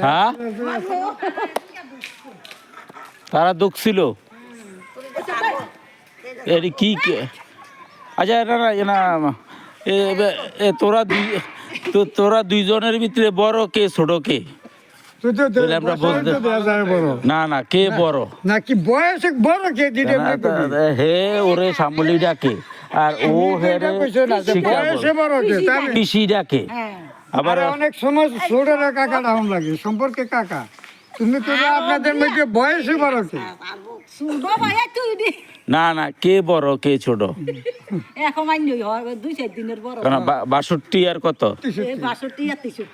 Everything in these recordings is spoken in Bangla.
হ্যাঁ তারা দুঃখছিল এর কি আচ্ছা না না না তোরা দুইজনের ভিতরে বড় কে ছোট কে আমরা বলতে না না কে বড় নাকি বয়সে বড় কে দিতে হে ওরে সামলি ডাকে আর ও হেরে বয়সে বড় কে পিসি ডাকে আবার অনেক সময় ছোটরা কাকা নাম লাগে সম্পর্কে কাকা তুমি তো আপনাদের মধ্যে বয়সে বড় কে না না কে বড় কে ছোট এখন 2-4 দিনের বড় 62 আর কত 62 আর 63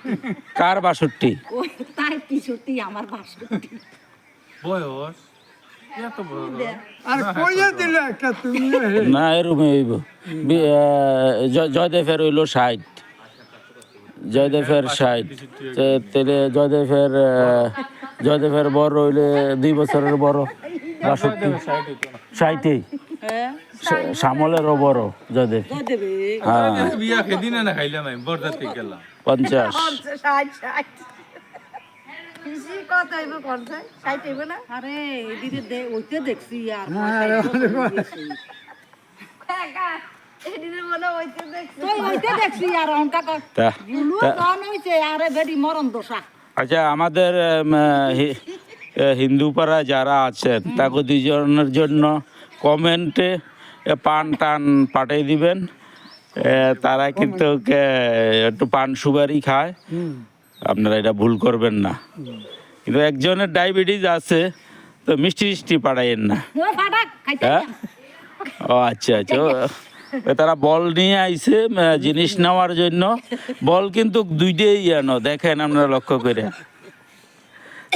কার 62 তাই 63 আমার 62 বয়স এত বড় আর কইয়া দিলে একটা তুমি না এরকম হইব জয়দেবের হইল 60 জয়দেবের 60 তেলে জয়দেবের বড় হইলে 2 বছরের বড় 60 শ্যামলেরও বড় জয়দেব হ্যাঁ বিয়া খেদিনা না খাইলাম আমি বরদাতে গেলাম 50 কত হইব করছে 60 হইব না আরে এদিকে ওইতে দেখছি আর কাকা এদিকে বলে ওইতে দেখছি ওইতে দেখছি আর অনকা বুলু গান হইছে আরে বেডি মরণ দোষা আচ্ছা আমাদের হিন্দু পাড়া যারা আছেন তাকে দুইজনের জন্য কমেন্টে পান টান পাঠিয়ে দিবেন তারা কিন্তু একটু পান সুপারি খায় আপনারা এটা ভুল করবেন না কিন্তু একজনের ডায়াবেটিস আছে তো মিষ্টি মিষ্টি পাঠাইয়েন না হ্যাঁ ও আচ্ছা আচ্ছা তারা বল নিয়ে আইছে জিনিস নেওয়ার জন্য বল কিন্তু দুইটাই আনো দেখেন আপনারা লক্ষ্য করে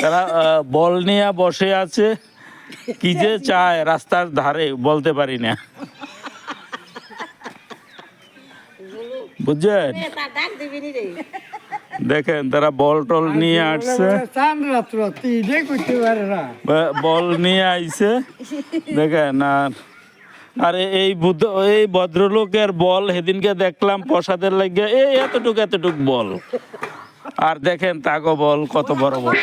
তারা বল নিয়ে বসে আছে কি যে চায় রাস্তার ধারে বলতে পারি না বুঝছেন দেখেন তারা বল টল নিয়ে আসছে বল নিয়ে আইছে দেখেন আরে এই ভদ্রলোকের বল সেদিনকে দেখলাম প্রসাদের লাগে এই এতটুক বল আর দেখেন তাগো বল কত বড় বল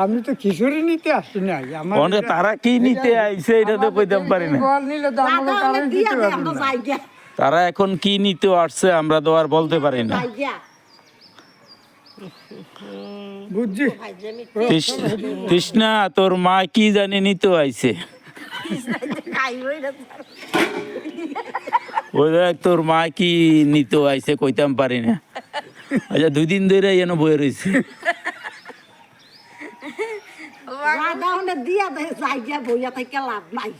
আমি তো খিচুড়ি নিতে আসছি না তারা কি নিতে আইছে এটা তো কইতে পারি না তারা এখন কি নিতে আসছে আমরা তো আর বলতে পারি না বুঝছি তৃষ্ণা তোর মা কি জানি নিতে আইছে ওই দেখ তোর মা কি নিতে আইছে কইতাম পারি না আচ্ছা 2 দিন ধরে এনে বয়ে রয়েছে দিয়া দেয় যাই বইয়া থেকে লাভ নাই